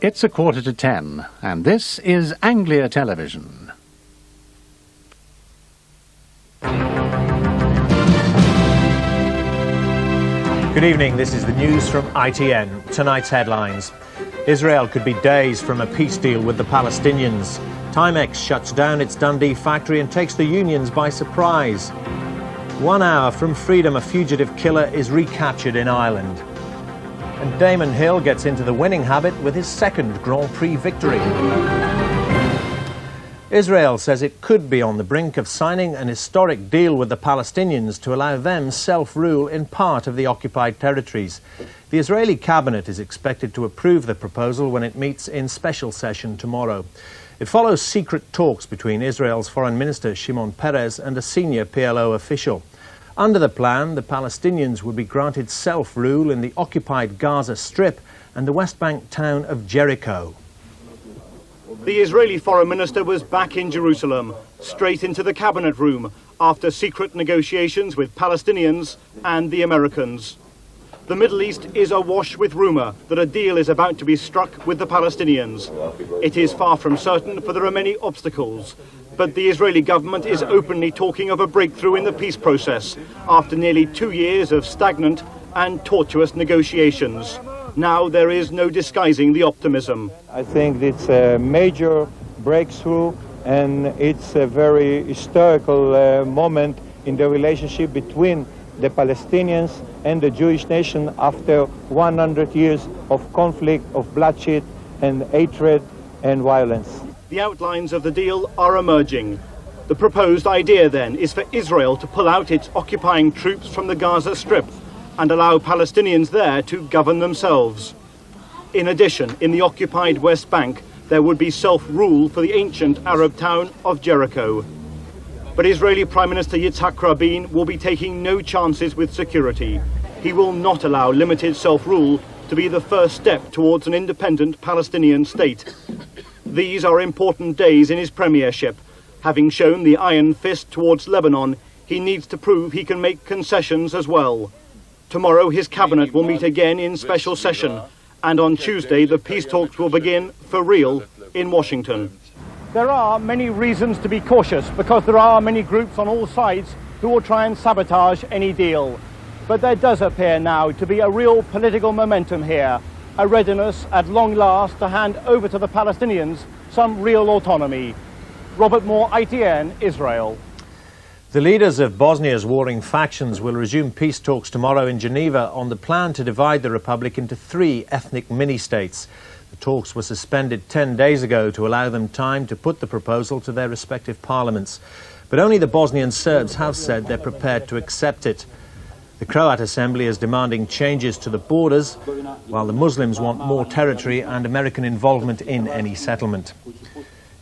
It's 9:45, and this is Anglia Television. Good evening, this is the news from ITN. Tonight's headlines. Israel could be days from a peace deal with the Palestinians. Timex shuts down its Dundee factory and takes the unions by surprise. 1 hour from freedom, a fugitive killer is recaptured in Ireland. And Damon Hill gets into the winning habit with his second Grand Prix victory. Israel says it could be on the brink of signing an historic deal with the Palestinians to allow them self-rule in part of the occupied territories. The Israeli cabinet is expected to approve the proposal when it meets in special session tomorrow. It follows secret talks between Israel's Foreign Minister Shimon Peres and a senior PLO official. Under the plan, the Palestinians would be granted self-rule in the occupied Gaza Strip and the West Bank town of Jericho. The Israeli Foreign Minister was back in Jerusalem, straight into the cabinet room, after secret negotiations with Palestinians and the Americans. The Middle East is awash with rumour that a deal is about to be struck with the Palestinians. It is far from certain, for there are many obstacles. But the Israeli government is openly talking of a breakthrough in the peace process after nearly 2 years of stagnant and tortuous negotiations. Now there is no disguising the optimism. I think it's a major breakthrough, and it's a very historical moment in the relationship between the Palestinians and the Jewish nation after 100 years of conflict, of bloodshed and hatred and violence. The outlines of the deal are emerging. The proposed idea then is for Israel to pull out its occupying troops from the Gaza Strip and allow Palestinians there to govern themselves. In addition, in the occupied West Bank, there would be self-rule for the ancient Arab town of Jericho. But Israeli Prime Minister Yitzhak Rabin will be taking no chances with security. He will not allow limited self-rule to be the first step towards an independent Palestinian state. These are important days in his premiership. Having shown the iron fist towards Lebanon, he needs to prove he can make concessions as well. Tomorrow his cabinet will meet again in special session, and on Tuesday the peace talks will begin for real in Washington. There are many reasons to be cautious, because there are many groups on all sides who will try and sabotage any deal. But there does appear now to be a real political momentum here, a readiness at long last to hand over to the Palestinians some real autonomy. Robert Moore, ITN, Israel. The leaders of Bosnia's warring factions will resume peace talks tomorrow in Geneva on the plan to divide the republic into 3 ethnic mini-states. The talks were suspended 10 days ago to allow them time to put the proposal to their respective parliaments. But only the Bosnian Serbs have said they're prepared to accept it. The Croat Assembly is demanding changes to the borders, while the Muslims want more territory and American involvement in any settlement.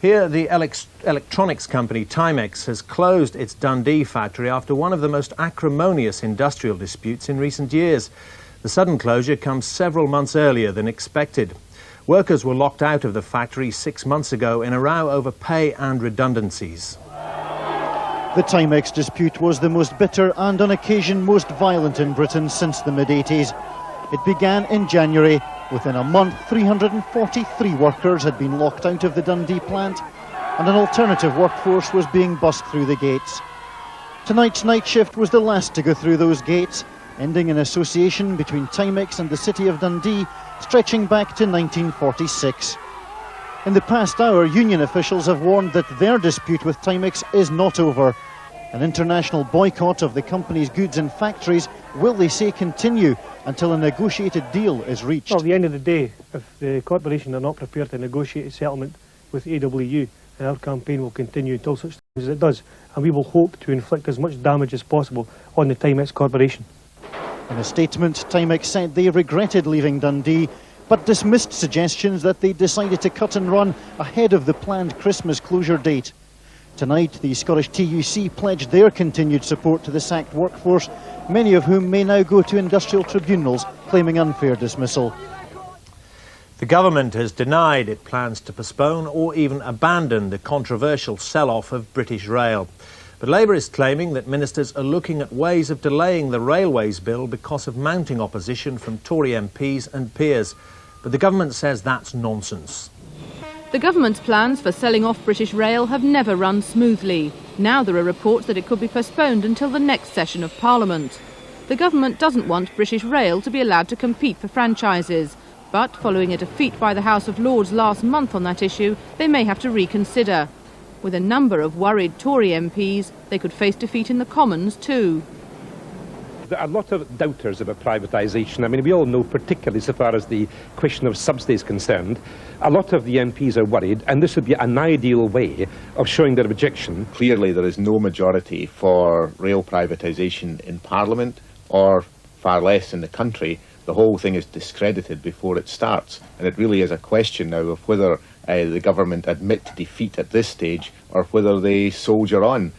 Here, the electronics company Timex has closed its Dundee factory after one of the most acrimonious industrial disputes in recent years. The sudden closure comes several months earlier than expected. Workers were locked out of the factory 6 months ago in a row over pay and redundancies. The Timex dispute was the most bitter and on occasion most violent in Britain since the mid-80s. It began in January. Within a month, 343 workers had been locked out of the Dundee plant, and an alternative workforce was being bussed through the gates. Tonight's night shift was the last to go through those gates, ending an association between Timex and the city of Dundee stretching back to 1946. In the past hour, union officials have warned that their dispute with Timex is not over. An international boycott of the company's goods and factories will, they say, continue until a negotiated deal is reached. Well, at the end of the day, if the corporation are not prepared to negotiate a settlement with AWU, then our campaign will continue until such time as it does, and we will hope to inflict as much damage as possible on the Timex Corporation. In a statement, Timex said they regretted leaving Dundee, but dismissed suggestions that they decided to cut and run ahead of the planned Christmas closure date. Tonight, the Scottish TUC pledged their continued support to the sacked workforce, many of whom may now go to industrial tribunals claiming unfair dismissal. The government has denied it plans to postpone or even abandon the controversial sell-off of British Rail. But Labour is claiming that ministers are looking at ways of delaying the Railways Bill because of mounting opposition from Tory MPs and peers. But the government says that's nonsense. The government's plans for selling off British Rail have never run smoothly. Now there are reports that it could be postponed until the next session of Parliament. The government doesn't want British Rail to be allowed to compete for franchises. But following a defeat by the House of Lords last month on that issue, they may have to reconsider. With a number of worried Tory MPs, they could face defeat in the Commons too. There are a lot of doubters about privatisation. I mean, we all know, particularly so far as the question of subsidies is concerned, a lot of the MPs are worried, and this would be an ideal way of showing their objection. Clearly, there is no majority for rail privatisation in Parliament, or far less in the country. The whole thing is discredited before it starts, and it really is a question now of whether the government admit defeat at this stage, or whether they soldier on.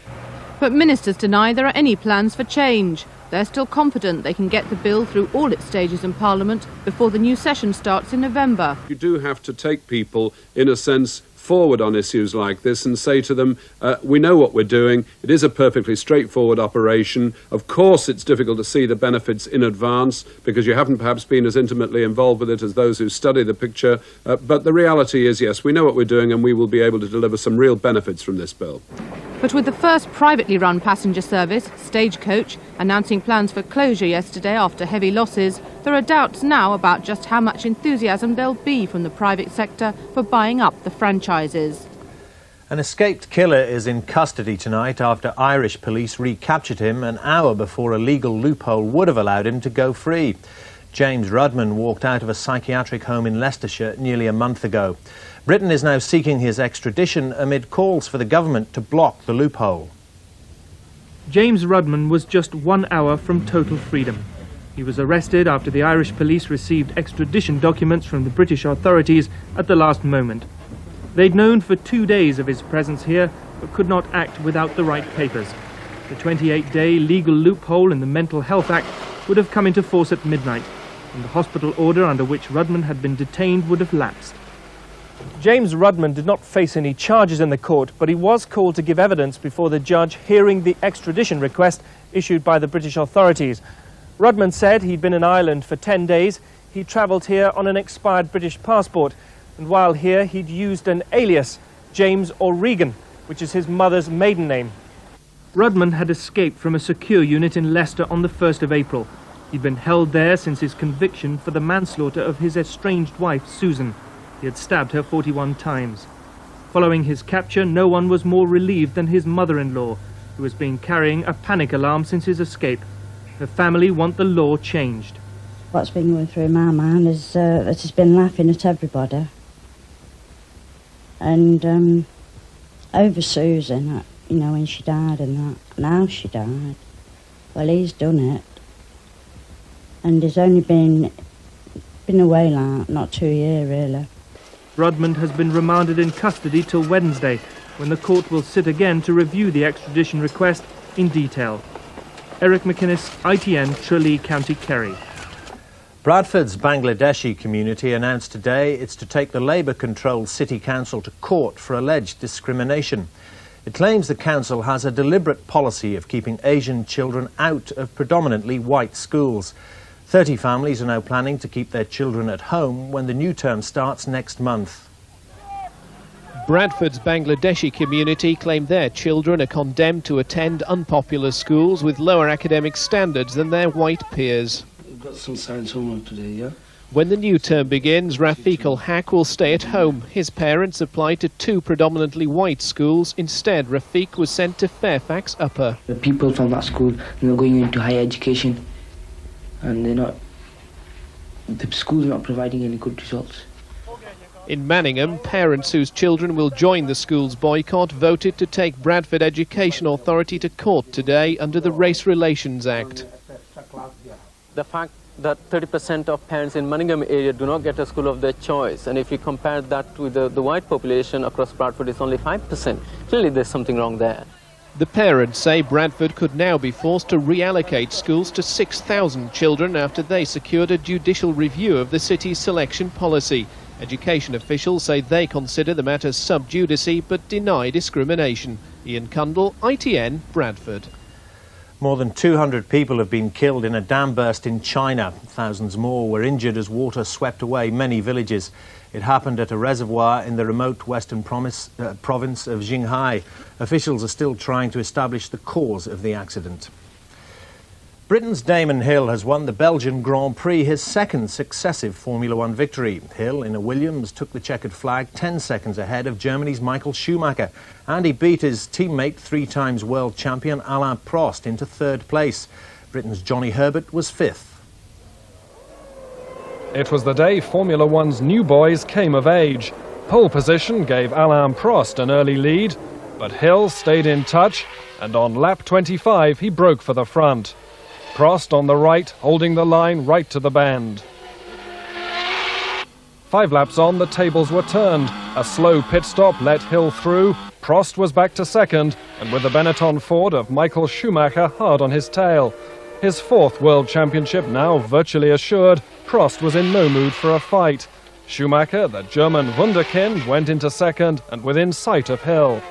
But ministers deny there are any plans for change. They're still confident they can get the bill through all its stages in Parliament before the new session starts in November. You do have to take people, in a sense, forward on issues like this and say to them, we know what we're doing. It is a perfectly straightforward operation. Of course, it's difficult to see the benefits in advance because you haven't perhaps been as intimately involved with it as those who study the picture. But the reality is, yes, we know what we're doing and we will be able to deliver some real benefits from this bill. But with the first privately run passenger service, Stagecoach, announcing plans for closure yesterday after heavy losses, there are doubts now about just how much enthusiasm there'll be from the private sector for buying up the franchises. An escaped killer is in custody tonight after Irish police recaptured him an hour before a legal loophole would have allowed him to go free. James Rudman walked out of a psychiatric home in Leicestershire nearly a month ago. Britain is now seeking his extradition amid calls for the government to block the loophole. James Rudman was just 1 hour from total freedom. He was arrested after the Irish police received extradition documents from the British authorities at the last moment. They'd known for 2 days of his presence here, but could not act without the right papers. The 28-day legal loophole in the Mental Health Act would have come into force at midnight, and the hospital order under which Rudman had been detained would have lapsed. James Rudman did not face any charges in the court, but he was called to give evidence before the judge hearing the extradition request issued by the British authorities. Rudman said he'd been in Ireland for 10 days. He travelled here on an expired British passport, and while here he'd used an alias, James O'Regan, which is his mother's maiden name. Rudman had escaped from a secure unit in Leicester on the 1st of April. He'd been held there since his conviction for the manslaughter of his estranged wife, Susan. He had stabbed her 41 times. Following his capture, no one was more relieved than his mother-in-law, who has been carrying a panic alarm since his escape. Her family want the law changed. What's been going through my mind is that he's been laughing at everybody. And over Susan, you know, when she died and that, and how she died. Well, he's done it. And he's only been away like not 2 years, really. Rudman has been remanded in custody till Wednesday, when the court will sit again to review the extradition request in detail. Eric McInnes, ITN, Tralee, County Kerry. Bradford's Bangladeshi community announced today it's to take the Labour-controlled city council to court for alleged discrimination. It claims the council has a deliberate policy of keeping Asian children out of predominantly white schools. 30 families are now planning to keep their children at home when the new term starts next month. Bradford's Bangladeshi community claim their children are condemned to attend unpopular schools with lower academic standards than their white peers. We've got some science homework today, yeah? When the new term begins, Rafiq al-Haq will stay at home. His parents applied to 2 predominantly white schools. Instead, Rafiq was sent to Fairfax Upper. The people from that school are going into higher education, and the school's not providing any good results. In Manningham, parents whose children will join the school's boycott voted to take Bradford Education Authority to court today under the Race Relations Act. The fact that 30% of parents in Manningham area do not get a school of their choice, and if you compare that with the white population across Bradford, it's only 5%. Clearly there's something wrong there. The parents say Bradford could now be forced to reallocate schools to 6,000 children after they secured a judicial review of the city's selection policy. Education officials say they consider the matter sub judice but deny discrimination. Ian Cundall, ITN, Bradford. More than 200 people have been killed in a dam burst in China. Thousands more were injured as water swept away many villages. It happened at a reservoir in the remote western province of Qinghai. Officials are still trying to establish the cause of the accident. Britain's Damon Hill has won the Belgian Grand Prix, his second successive Formula One victory. Hill, in a Williams, took the checkered flag 10 seconds ahead of Germany's Michael Schumacher, and he beat his teammate, three-times world champion Alain Prost, into third place. Britain's Johnny Herbert was fifth. It was the day Formula One's new boys came of age. Pole position gave Alain Prost an early lead, but Hill stayed in touch, and on lap 25 he broke for the front. Prost on the right, holding the line right to the bend. 5 laps on, the tables were turned. A slow pit stop let Hill through. Prost was back to second, and with the Benetton Ford of Michael Schumacher hard on his tail. His 4th World Championship now virtually assured, Prost was in no mood for a fight. Schumacher, the German wunderkind, went into second and within sight of Hill.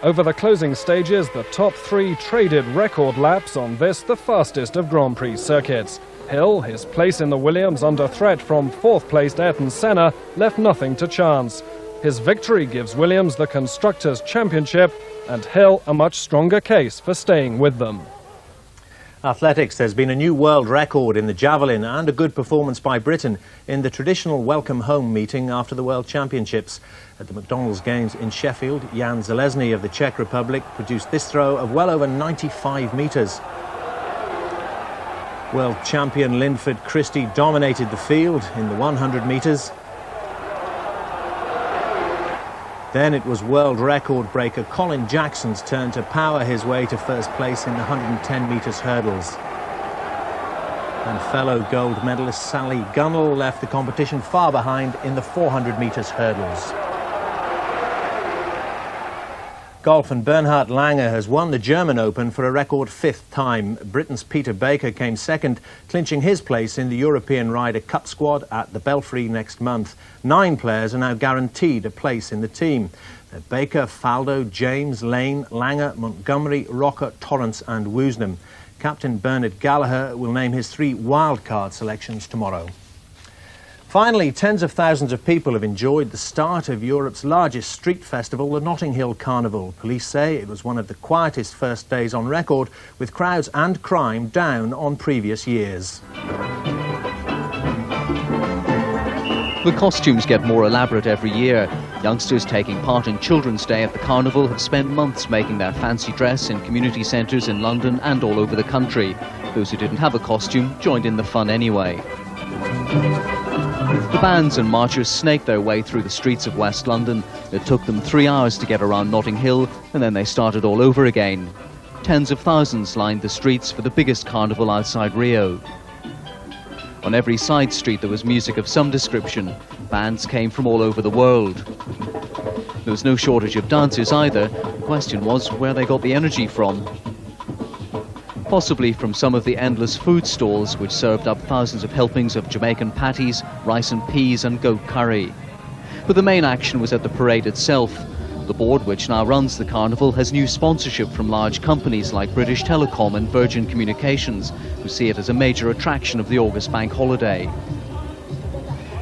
Over the closing stages, the top 3 traded record laps on this, the fastest of Grand Prix circuits. Hill, his place in the Williams under threat from 4th-placed Ayrton Senna, left nothing to chance. His victory gives Williams the Constructors' Championship and Hill a much stronger case for staying with them. Athletics, there's been a new world record in the javelin and a good performance by Britain in the traditional welcome home meeting after the World Championships. At the McDonald's Games in Sheffield, Jan Zelezny of the Czech Republic produced this throw of well over 95 metres. World champion Linford Christie dominated the field in the 100 metres. Then it was world record breaker Colin Jackson's turn to power his way to first place in the 110 metres hurdles. And fellow gold medalist Sally Gunnell left the competition far behind in the 400 metres hurdles. Golf, and Bernhard Langer has won the German Open for a record 5th time. Britain's Peter Baker came second, clinching his place in the European Ryder Cup squad at the Belfry next month. 9 players are now guaranteed a place in the team. They're Baker, Faldo, James, Lane, Langer, Montgomery, Rocker, Torrance and Woosnam. Captain Bernard Gallagher will name his 3 wildcard selections tomorrow. Finally, tens of thousands of people have enjoyed the start of Europe's largest street festival, the Notting Hill Carnival. Police say it was one of the quietest first days on record, with crowds and crime down on previous years. The costumes get more elaborate every year. Youngsters taking part in Children's Day at the Carnival have spent months making their fancy dress in community centres in London and all over the country. Those who didn't have a costume joined in the fun anyway. The bands and marchers snaked their way through the streets of West London. It took them 3 hours to get around Notting Hill, and then they started all over again. Tens of thousands lined the streets for the biggest carnival outside Rio. On every side street there was music of some description. Bands came from all over the world. There was no shortage of dancers either. The question was where they got the energy from. Possibly from some of the endless food stalls which served up thousands of helpings of Jamaican patties, rice and peas and goat curry. But the main action was at the parade itself. The board, which now runs the carnival, has new sponsorship from large companies like British Telecom and Virgin Communications, who see it as a major attraction of the August bank holiday.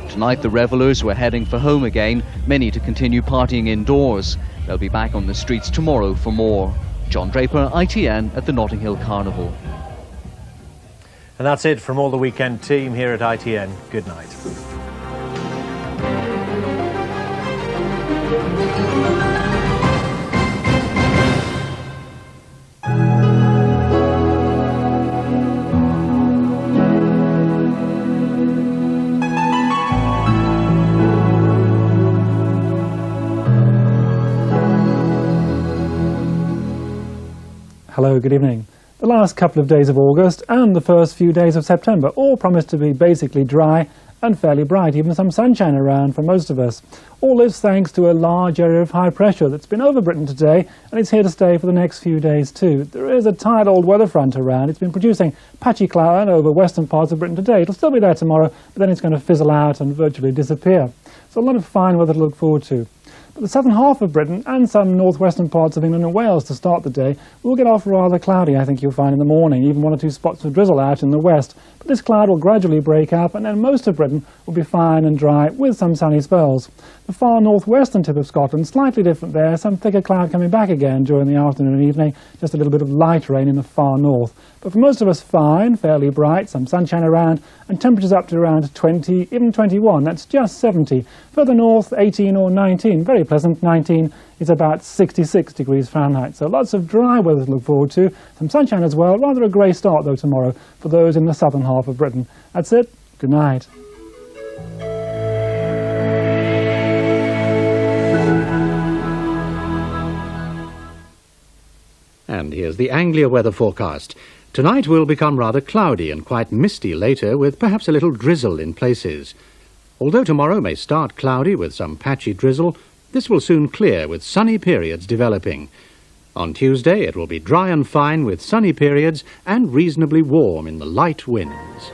Tonight the revellers were heading for home again, many to continue partying indoors. They'll be back on the streets tomorrow for more. John Draper, ITN, at the Notting Hill Carnival. And that's it from all the weekend team here at ITN. Good night. Hello, good evening. The last couple of days of August and the first few days of September all promise to be basically dry and fairly bright, even some sunshine around for most of us. All this thanks to a large area of high pressure that's been over Britain today, and it's here to stay for the next few days too. There is a tired old weather front around. It's been producing patchy cloud over western parts of Britain today. It'll still be there tomorrow, but then it's going to fizzle out and virtually disappear. So a lot of fine weather to look forward to. But the southern half of Britain and some northwestern parts of England and Wales to start the day will get off rather cloudy, I think you'll find in the morning, even 1 or 2 spots of drizzle out in the west. But this cloud will gradually break up, and then most of Britain will be fine and dry with some sunny spells. The far northwestern tip of Scotland, slightly different there, some thicker cloud coming back again during the afternoon and evening, just a little bit of light rain in the far north. But for most of us, fine, fairly bright, some sunshine around, and temperatures up to around 20, even 21, that's just 70. Further north, 18 or 19, very pleasant, 19 is about 66 degrees Fahrenheit. So lots of dry weather to look forward to, some sunshine as well, rather a grey start though tomorrow for those in the southern half of Britain. That's it, good night. And here's the Anglia weather forecast. Tonight will become rather cloudy and quite misty later, with perhaps a little drizzle in places. Although tomorrow may start cloudy with some patchy drizzle, this will soon clear with sunny periods developing. On Tuesday it will be dry and fine with sunny periods and reasonably warm in the light winds.